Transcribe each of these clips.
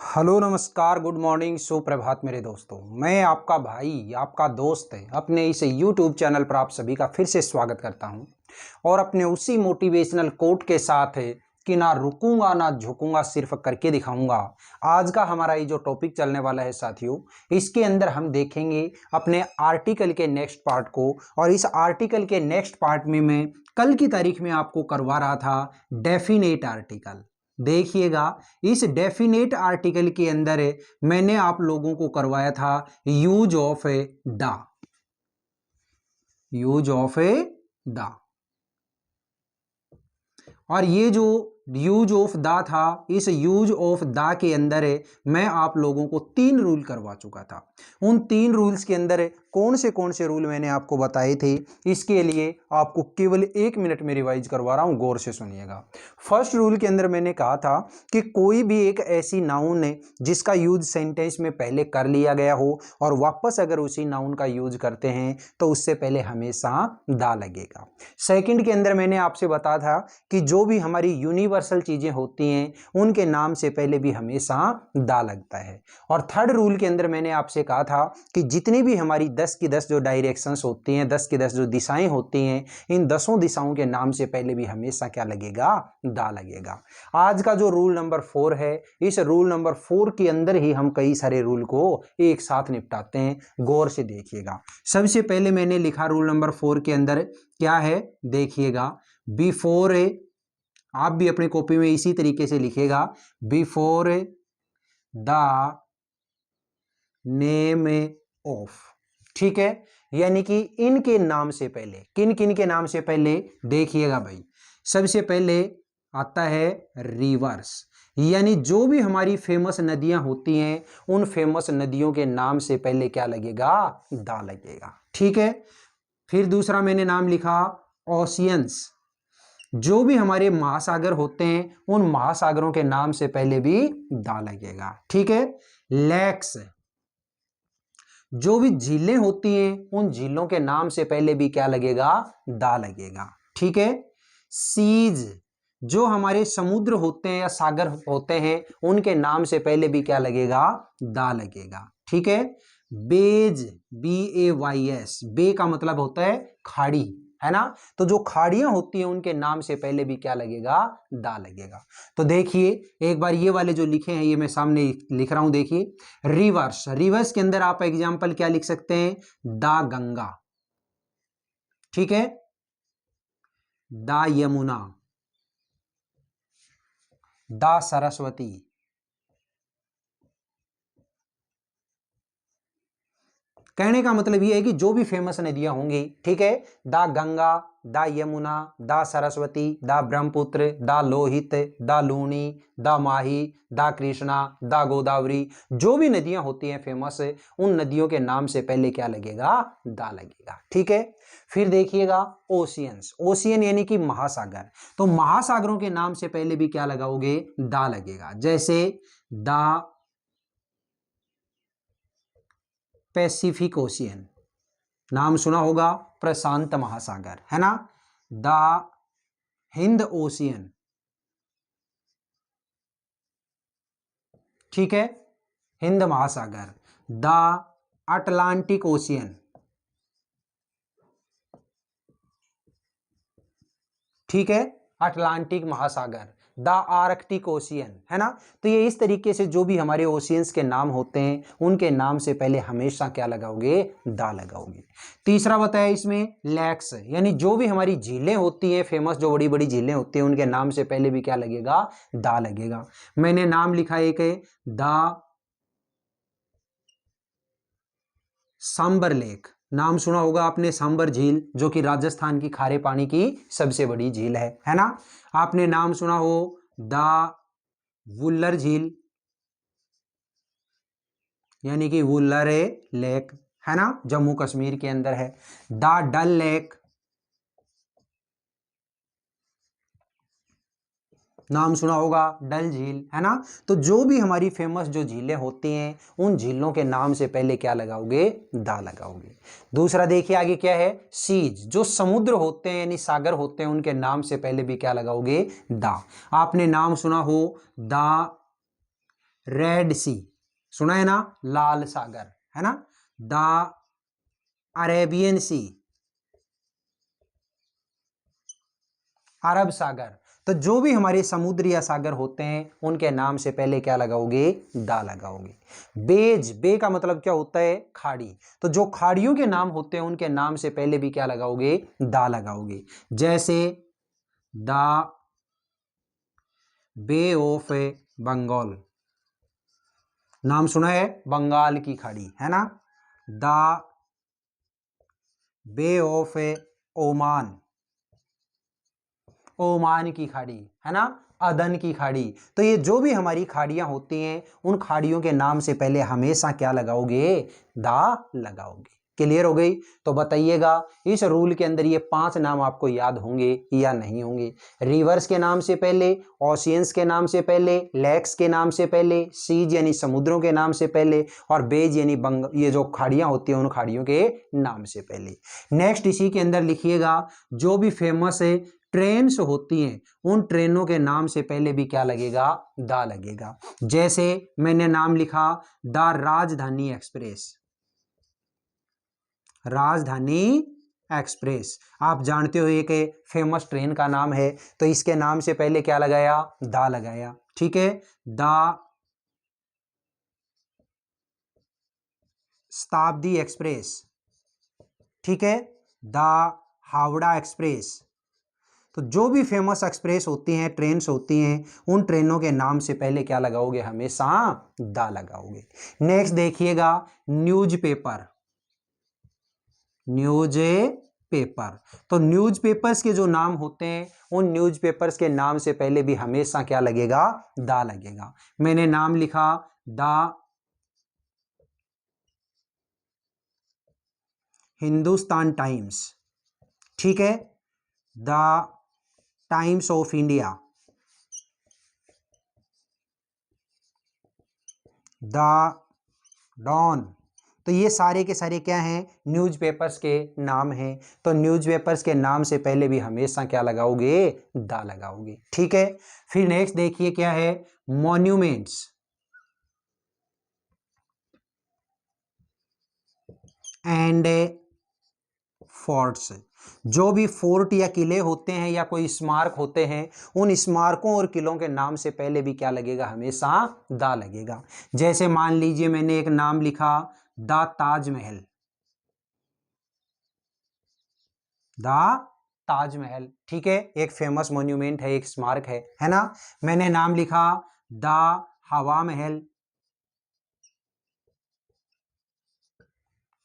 Hello नमस्कार good morning सुप्रभात मेरे दोस्तों। मैं आपका भाई आपका दोस्त है अपने इस यूट्यूब चैनल पर आप सभी का फिर से स्वागत करता हूं और अपने उसी मोटिवेशनल कोट के साथ है कि ना रुकूंगा ना झुकूंगा सिर्फ करके दिखाऊंगा। आज का हमारा ये जो टॉपिक चलने वाला है साथियों, इसके अंदर हम देखेंगे अपने आर्टिकल के नेक्स्ट पार्ट को। और इस आर्टिकल के नेक्स्ट पार्ट में मैं कल की तारीख में आपको करवा रहा था डेफिनेट आर्टिकल। देखिएगा, इस डेफिनेट आर्टिकल के अंदर मैंने आप लोगों को करवाया था यूज ऑफ ए दा। यूज ऑफ ए दा, और ये जो यूज ऑफ दा था, इस यूज ऑफ दा के अंदर मैं आप लोगों को 3 रूल करवा चुका था। उन 3 रूल्स के अंदर कौन से रूल मैंने आपको बताए थे, इसके लिए आपको केवल 1 मिनट में रिवाइज करवा रहा हूं, गौर से सुनिएगा। फर्स्ट रूल के अंदर मैंने कहा था कि कोई भी एक ऐसी नाउन है जिसका यूज सेंटेंस में पहले कर लिया गया हो और वापस अगर उसी नाउन का यूज करते हैं तो उससे पहले हमेशा दा लगेगा। सेकंड के अंदर मैंने आपसे बताया था कि जो भी हमारी यूनिवर्सल चीजें होती हैं उनके नाम से पहले भी हमेशा दा लगता है। और थर्ड रूल के अंदर मैंने आपसे कहा था कि जितनी भी हमारी 10 की 10 जो डायरेक्शंस होती हैं, 10 की 10 जो दिशाएं होती हैं, इन 10 दिशाओं के नाम से पहले भी हमेशा क्या लगेगा, दा लगेगा। आज का जो रूल नंबर 4 है, इस रूल नंबर 4 के अंदर ही हम कई सारे रूल को एक साथ निपटाते हैं, गौर से देखिएगा। सबसे पहले मैंने लिखा रूल नंबर 4 के अंदर क्या है, देखिएगा, बिफोर आप भी अपनी कॉपी में इसी तरीके से लिखेगा, बिफोर द नेम ऑफ। ठीक है, यानी कि इनके नाम से पहले, किन किन के नाम से पहले, देखिएगा भाई, सबसे पहले आता है रिवर्स, यानी जो भी हमारी फेमस नदियां होती हैं उन फेमस नदियों के नाम से पहले क्या लगेगा, दा लगेगा। ठीक है, फिर दूसरा मैंने नाम लिखा ओशियंस, जो भी हमारे महासागर होते हैं उन महासागरों के नाम से पहले भी दा लगेगा। ठीक है, लेक्स, जो भी झीलें होती हैं उन झीलों के नाम से पहले भी क्या लगेगा, दा लगेगा। ठीक है, सीज, जो हमारे समुद्र होते हैं या सागर होते हैं उनके नाम से पहले भी क्या लगेगा, दा लगेगा। ठीक है, बेज, BAYS, बे का मतलब होता है खाड़ी, है ना, तो जो खाड़ियां होती हैं उनके नाम से पहले भी क्या लगेगा, दा लगेगा। तो देखिए एक बार ये वाले जो लिखे हैं ये मैं सामने लिख रहा हूं, देखिए, रिवर्स, रिवर्स के अंदर आप एग्जांपल क्या लिख सकते हैं, दा गंगा, ठीक है, दा यमुना, दा सरस्वती, कहने का मतलब ये है कि जो भी फेमस नदियां होंगी, ठीक है, दा गंगा, दा यमुना, दा सरस्वती, दा ब्रह्मपुत्र, दा लोहित, दा लूनी, दा माही, दा कृष्णा, दा गोदावरी, जो भी नदियां होती हैं फेमस, उन नदियों के नाम से पहले क्या लगेगा, दा लगेगा। ठीक है, फिर देखिएगा ओशियंस, ओशियन यानी कि महासागर, तो महासागरों के नाम से पहले भी क्या लगाओगे, दा लगेगा। जैसे दा पैसिफिक ओशियन, नाम सुना होगा, प्रशांत महासागर, है ना, द हिंद ओशियन, ठीक है, हिंद महासागर, द अटलांटिक ओशियन, ठीक है, अटलांटिक महासागर, द आर्कटिक ओशियन, है ना। तो ये इस तरीके से जो भी हमारे ओशियंस के नाम होते हैं उनके नाम से पहले हमेशा क्या लगाओगे, दा लगाओगे। तीसरा बताया इसमें लेक्स, यानी जो भी हमारी झीलें होती हैं फेमस, जो बड़ी बड़ी झीलें होती हैं उनके नाम से पहले भी क्या लगेगा, दा लगेगा। मैंने नाम लिखा एक है द सांबर लेक, नाम सुना होगा आपने, सांबर झील, जो कि राजस्थान की खारे पानी की सबसे बड़ी झील है ना। आपने नाम सुना हो द वुल्लर झील, यानी कि वुल्लर लेक, है ना, जम्मू कश्मीर के अंदर है। द डल लेक, नाम सुना होगा, डल झील, है ना। तो जो भी हमारी फेमस जो झीलें होती हैं उन झीलों के नाम से पहले क्या लगाओगे, दा लगाओगे। दूसरा देखिए आगे क्या है, सीज, जो समुद्र होते हैं यानी सागर होते हैं उनके नाम से पहले भी क्या लगाओगे, दा। आपने नाम सुना हो द रेड सी, सुना है ना, लाल सागर, है ना। द अरेबियन सी, अरब सागर। तो जो भी हमारे समुद्र या सागर होते हैं उनके नाम से पहले क्या लगाओगे, दा लगाओगे। बेज, बे का मतलब क्या होता है, खाड़ी। तो जो खाड़ियों के नाम होते हैं उनके नाम से पहले भी क्या लगाओगे, दा लगाओगे। जैसे द बे ऑफ बंगाल, नाम सुना है, बंगाल की खाड़ी, है ना। The bay of Oman, Oman की खाड़ी, है ना, अदन की खाड़ी। तो ये जो भी हमारी खाड़ियां होती हैं उन खाड़ियों के नाम से पहले हमेशा क्या लगाओगे, दा लगाओगे। क्लियर हो गई। तो बताइएगा इस रूल के अंदर ये 5 नाम आपको याद होंगे या नहीं होंगे। रिवर्स के नाम से पहले, ओशियंस के नाम से पहले, लेक्स के नाम से पहले, सीज यानी समुद्रों के नाम से पहले, और बेज यानी ये जो खाड़ियां होती हैं उन खाड़ियों के नाम से पहले। नेक्स्ट इसी के अंदर लिखिएगा जो भी फेमस है ट्रेन्स होती हैं उन ट्रेनों के नाम से पहले भी क्या लगेगा, दा लगेगा। जैसे मैंने नाम लिखा द राजधानी एक्सप्रेस, राजधानी एक्सप्रेस आप जानते हो एक फेमस ट्रेन का नाम है, तो इसके नाम से पहले क्या लगाया, दा लगाया। ठीक है। द शताब्दी एक्सप्रेस, ठीक है। The Howrah express. तो जो भी फेमस एक्सप्रेस होती हैं, ट्रेन्स होती हैं, उन ट्रेनों के नाम से पहले क्या लगाओगे, हमेशा दा लगाओगे। नेक्स्ट देखिएगा न्यूज़पेपर, न्यूज पेपर। तो न्यूज पेपर्स के जो नाम होते हैं उन न्यूज पेपर्स के नाम से पहले भी हमेशा क्या लगेगा, दा लगेगा। मैंने नाम लिखा द हिंदुस्तान टाइम्स, ठीक है। The Times of India, the Dawn. तो ये सारे के सारे क्या हैं, न्यूज़पेपर्स के नाम हैं। तो न्यूज़पेपर्स के नाम से पहले भी हमेशा क्या लगाओगे, दा लगाओगे। ठीक है। फिर नेक्स्ट देखिए क्या है, मॉन्यूमेंट्स एंड फोर्ट्स। जो भी फोर्ट या किले होते हैं या कोई स्मारक होते हैं उन स्मारकों और किलों के नाम से पहले भी क्या लगेगा, हमेशा दा लगेगा। जैसे मान लीजिए मैंने एक नाम लिखा द ताजमहल, द ताजमहल, ठीक है, एक फेमस मॉन्यूमेंट है, एक स्मारक है ना। मैंने नाम लिखा द हवा महल,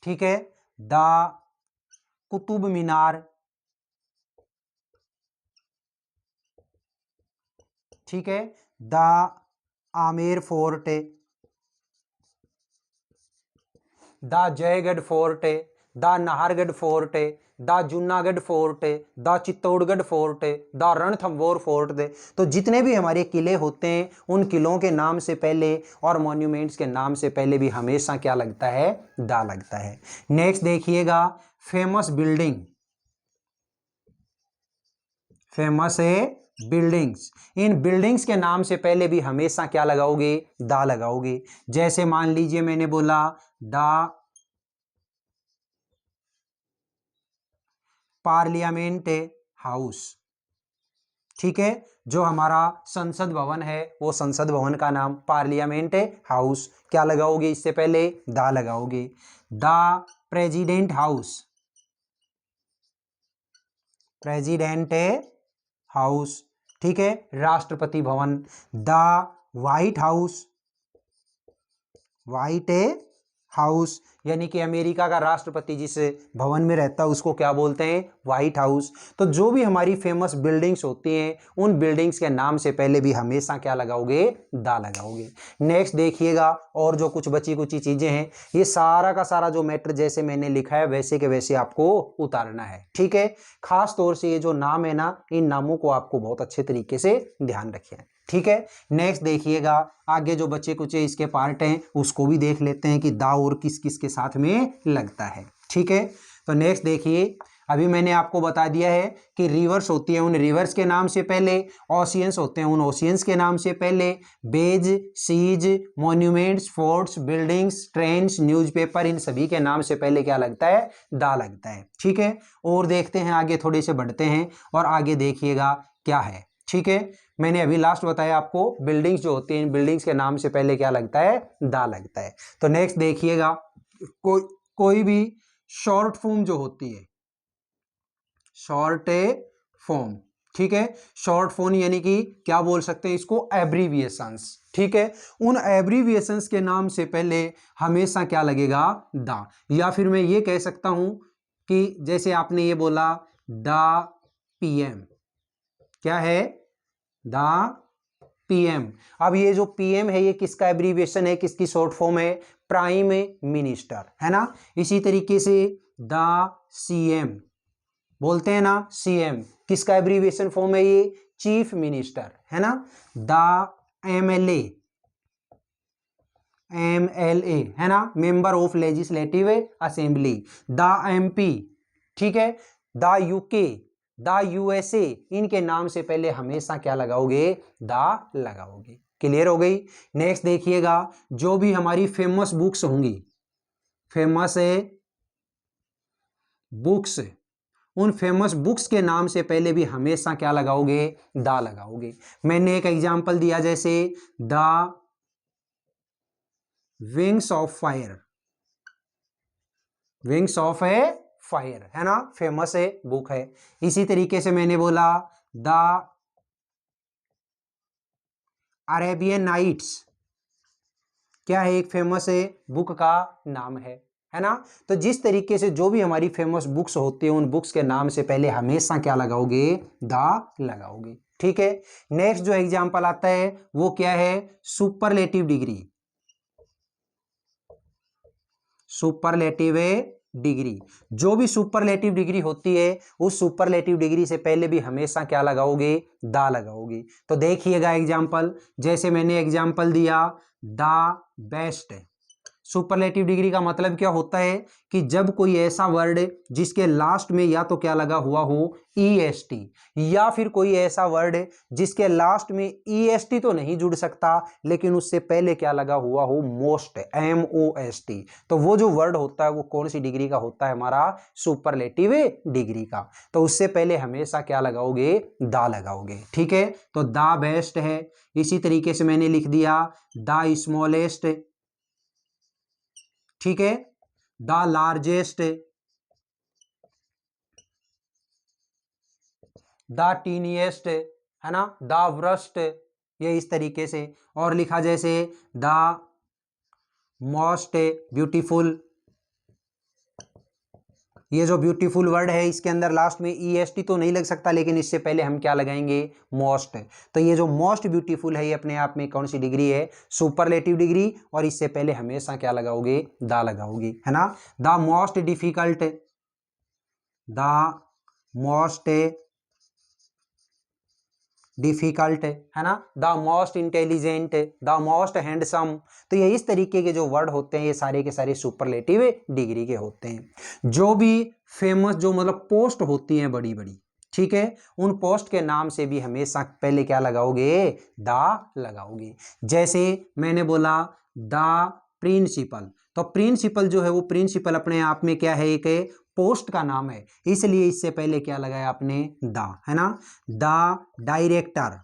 ठीक है। द कुतुब मीनार, ठीक है। The Amer fort, the Jaigarh fort, the Nahargarh fort, the Junagadh fort, the Chittorgarh fort, the Ranthambore fort. तो जितने भी हमारे किले होते हैं उन किलों के नाम से पहले और मॉन्यूमेंट्स के नाम से पहले भी हमेशा क्या लगता है, दा लगता है। नेक्स्ट देखिएगा फेमस बिल्डिंग, फेमस है बिल्डिंग्स। इन बिल्डिंग्स के नाम से पहले भी हमेशा क्या लगाओगे, दा लगाओगे। जैसे मान लीजिए मैंने बोला द पार्लियामेंट हाउस, ठीक है। जो हमारा संसद भवन है वो संसद भवन का नाम पार्लियामेंट हाउस, क्या लगाओगे इससे पहले, दा लगाओगे। The president house, president house, ठीक है, Rashtrapati Bhavan. The white house, white house यानी कि अमेरिका का राष्ट्रपति जिस भवन में रहता है उसको क्या बोलते हैं, व्हाइट हाउस। तो जो भी हमारी फेमस बिल्डिंग्स होती हैं उन बिल्डिंग्स के नाम से पहले भी हमेशा क्या लगाओगे, दा लगाओगे। नेक्स्ट देखिएगा और जो कुछ बची कुची चीजें हैं ये सारा का सारा जो मैटर जैसे मैंने लिखा है वैसे के वैसे आपको उतारना है, ठीक है। खास तौर से ये जो नाम है ना इन नामों को आपको बहुत अच्छे तरीके से ध्यान रखिए, ठीक है। नेक्स्ट देखिएगा आगे जो बचे कुछ इसके पार्ट हैं उसको भी देख लेते हैं कि दा और किस किस के साथ में लगता है, ठीक है। तो नेक्स्ट देखिए अभी मैंने आपको बता दिया है कि रिवर्स होती है उन रिवर्स के नाम से पहले, ओशियंस होते हैं उन ओशियंस के नाम से पहले, bays, seas, monuments, forts, buildings, trains, newspaper, इन सभी के नाम से पहले क्या लगता है, दा लगता है। ठीक है, और देखते हैं आगे, थोड़े से बढ़ते हैं और आगे देखिएगा क्या है। ठीक है, मैंने अभी लास्ट बताया आपको बिल्डिंग्स जो होती हैं, इन बिल्डिंग्स के नाम से पहले क्या लगता है, दा लगता है। तो नेक्स्ट देखिएगा, कोई भी शॉर्ट फॉर्म जो होती है, शॉर्ट फॉर्म, ठीक है, शॉर्ट फॉर्म यानी कि क्या बोल सकते हैं इसको, एब्रीविएशंस। ठीक है, उन एब्रीविएशंस के नाम से पहले हमेशा क्या लगेगा, दा। या फिर मैं ये कह सकता हूं कि जैसे आपने ये बोला दा पीएम, क्या है, दा पीएम। अब ये जो पीएम है ये किसका एब्रीविएशन है, किसकी शॉर्ट फॉर्म है, प्राइम मिनिस्टर, है ना। इसी तरीके से दा सीएम बोलते हैं ना, सीएम किसका एब्रीविएशन फॉर्म है, ये चीफ मिनिस्टर, है ना। दा एमएलए, एमएलए है ना, मेंबर ऑफ लेजिस्लेटिव असेंबली। दा एमपी, ठीक है, दा यूके, दा यूएसए, इनके नाम से पहले हमेशा क्या लगाओगे, दा लगाओगे। क्लियर हो गई। नेक्स्ट देखिएगा, जो भी हमारी फेमस बुक्स होंगी, फेमस बुक्स, उन फेमस बुक्स के नाम से पहले भी हमेशा क्या लगाओगे, दा लगाओगे। मैंने एक एग्जांपल दिया, जैसे the wings of fire, wings of A fire, है ना, फेमस है बुक है। इसी तरीके से मैंने बोला द अरेबियन नाइट्स, क्या है, एक फेमस है बुक का नाम है ना। तो जिस तरीके से जो भी हमारी फेमस बुक्स होती है, उन बुक्स के नाम से पहले हमेशा क्या लगाओगे, दा लगाओगे। ठीक है, नेक्स्ट जो एग्जांपल आता है वो क्या है, सुपरलेटिव डिग्री, सुपरलेटिव डिग्री। जो भी सुपरलेटिव डिग्री होती है, उस सुपरलेटिव डिग्री से पहले भी हमेशा क्या लगाओगे, दा लगाओगे। तो देखिएगा एग्जांपल, जैसे मैंने एग्जांपल दिया द बेस्ट। सुपरलेटिव डिग्री का मतलब क्या होता है कि जब कोई ऐसा वर्ड जिसके लास्ट में या तो क्या लगा हुआ हो, ईएसटी, या फिर कोई ऐसा वर्ड जिसके लास्ट में ईएसटी तो नहीं जुड़ सकता लेकिन उससे पहले क्या लगा हुआ हो, मोस्ट, एमओएसटी, तो वो जो वर्ड होता है वो कौन सी डिग्री का होता है, हमारा सुपरलेटिव डिग्री का। तो उससे पहले हमेशा क्या लगाओगे, दा लगाओगे। ठीक है, तो दा बेस्ट है। इसी तरीके से मैंने लिख दिया द स्मॉलेस्ट, ठीक है, द लार्जेस्ट, द टीनिएस्ट, है ना, द वर्स्ट, ये इस तरीके से। और लिखा जैसे द मोस्ट ब्यूटीफुल, ये जो ब्यूटीफुल वर्ड है इसके अंदर लास्ट में ईएसटी तो नहीं लग सकता, लेकिन इससे पहले हम क्या लगाएंगे, मोस्ट। तो ये जो मोस्ट ब्यूटीफुल है ये अपने आप में कौन सी डिग्री है, सुपरलेटिव डिग्री, और इससे पहले हमेशा क्या लगाओगे, दा लगाओगे, है ना। The most difficult, the most difficult, है ना, the most intelligent, the most handsome. तो ये इस तरीके के जो वर्ड होते हैं ये सारे के सारे सुपरलेटिव डिग्री के होते हैं। जो भी फेमस जो मतलब पोस्ट होती हैं बड़ी बड़ी, ठीक है, उन पोस्ट के नाम से भी हमेशा पहले क्या लगाओगे, दा लगाओगे। जैसे मैंने बोला द प्रिंसिपल, तो प्रिंसिपल जो है वो प्रिंसिपल अपने आप में क्या है, एक पोस्ट का नाम है, इसलिए इससे पहले क्या लगाया आपने, दा, है ना। द डायरेक्टर,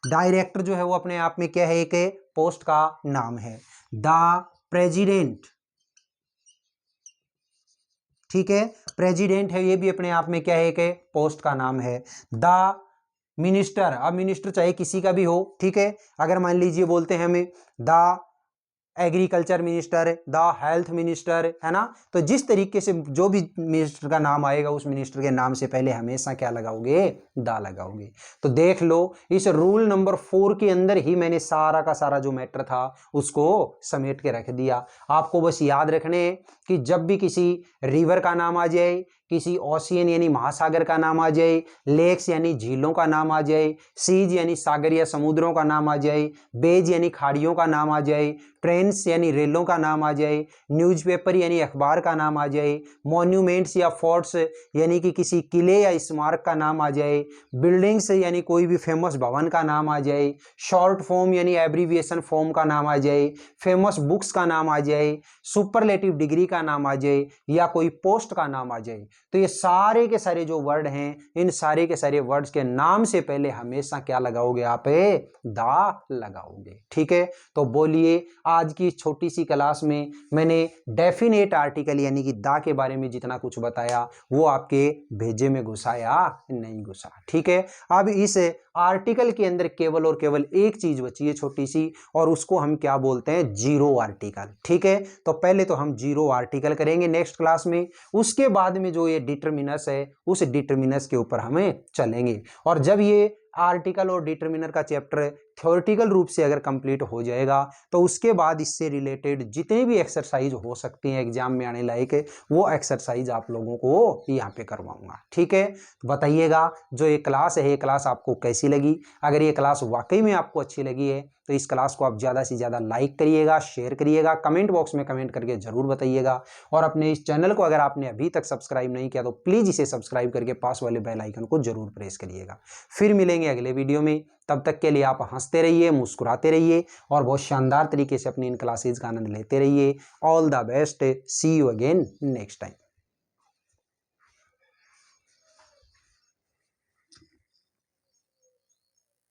डायरेक्टर जो है वो अपने आप में क्या है, एक पोस्ट का नाम है। द प्रेसिडेंट, ठीक है, प्रेसिडेंट है, ये भी अपने आप में क्या है, एक पोस्ट का नाम है। द मिनिस्टर, अब मिनिस्टर चाहे किसी का भी हो, ठीक है, अगर मान लीजिए बोलते हैं हमें the agriculture minister, the health minister, है ना। तो जिस तरीके से जो भी मिनिस्टर का नाम आएगा उस मिनिस्टर के नाम से पहले हमेशा क्या लगाओगे, दा लगाओगे। तो देख लो इस रूल नंबर 4 के अंदर ही मैंने सारा का सारा जो मैटर था उसको समेट के रख दिया। आपको बस याद रखने कि जब भी किसी रिवर का नाम आ जाए किसी ओशियन यानी महासागर का नाम आ जाए, लेक्स यानी झीलों का नाम आ जाए, सीज यानी सागर या समुद्रों का नाम आ जाए, बेज यानी खाड़ियों का नाम आ जाए, ट्रेन्स यानी रेलों का नाम आ जाए, न्यूज़पेपर यानी अखबार का नाम आ जाए, मॉन्यूमेंट्स या फोर्ट्स यानी कि किसी किले या स्मारक का नाम आ जाए, बिल्डिंग्स यानी कोई भी फेमस भवन का नाम आ जाए, शॉर्ट फॉर्म यानी एब्रीविएशन फॉर्म का नाम आ जाए, फेमस बुक्स का नाम आ जाए, सुपरलेटिव डिग्री का नाम आ जाए या कोई पोस्ट का नाम आ जाए। तो ये सारे के सारे जो वर्ड हैं, इन सारे के सारे वर्ड्स के नाम से पहले हमेशा क्या लगाओगे आप? दा लगाओगे। ठीक है, तो बोलिए आज की छोटी सी क्लास में मैंने डेफिनेट आर्टिकल यानी कि दा के बारे में जितना कुछ बताया वो आपके भेजे में घुसा या नहीं घुसा? ठीक है, अब इस आर्टिकल के अंदर केवल और केवल एक चीज बची है छोटी सी, और उसको हम क्या बोलते हैं? Zero article. ठीक है, तो पहले तो हम जीरो आर्टिकल करेंगे नेक्स्ट क्लास में, उसके बाद में जो ये डिटरमिनस है उस डिटरमिनस के ऊपर हमें चलेंगे। और जब ये आर्टिकल और डिटरमिनर का चैप्टर थ्योरेटिकल रूप से अगर कंप्लीट हो जाएगा तो उसके बाद इससे रिलेटेड जितने भी एक्सरसाइज हो सकती हैं एग्जाम में आने लायक, वो एक्सरसाइज आप लोगों को यहाँ पे करवाऊंगा। ठीक है, तो बताइएगा जो ये क्लास है, ये क्लास आपको कैसी लगी? अगर ये क्लास वाकई में आपको अच्छी लगी है तो इस क्लास को आप ज़्यादा से ज़्यादा लाइक करिएगा, शेयर करिएगा, कमेंट बॉक्स में कमेंट करके ज़रूर बताइएगा। और अपने इस चैनल को अगर आपने अभी तक सब्सक्राइब नहीं किया तो प्लीज़ इसे सब्सक्राइब करके पास वाले बेल आइकन को जरूर प्रेस करिएगा। फिर मिलेंगे अगले वीडियो में, तब तक के लिए आप हंसते रहिए, मुस्कुराते रहिए और बहुत शानदार तरीके से अपनी इन क्लासेज का आनंद लेते रहिए। All the best, see you again next time.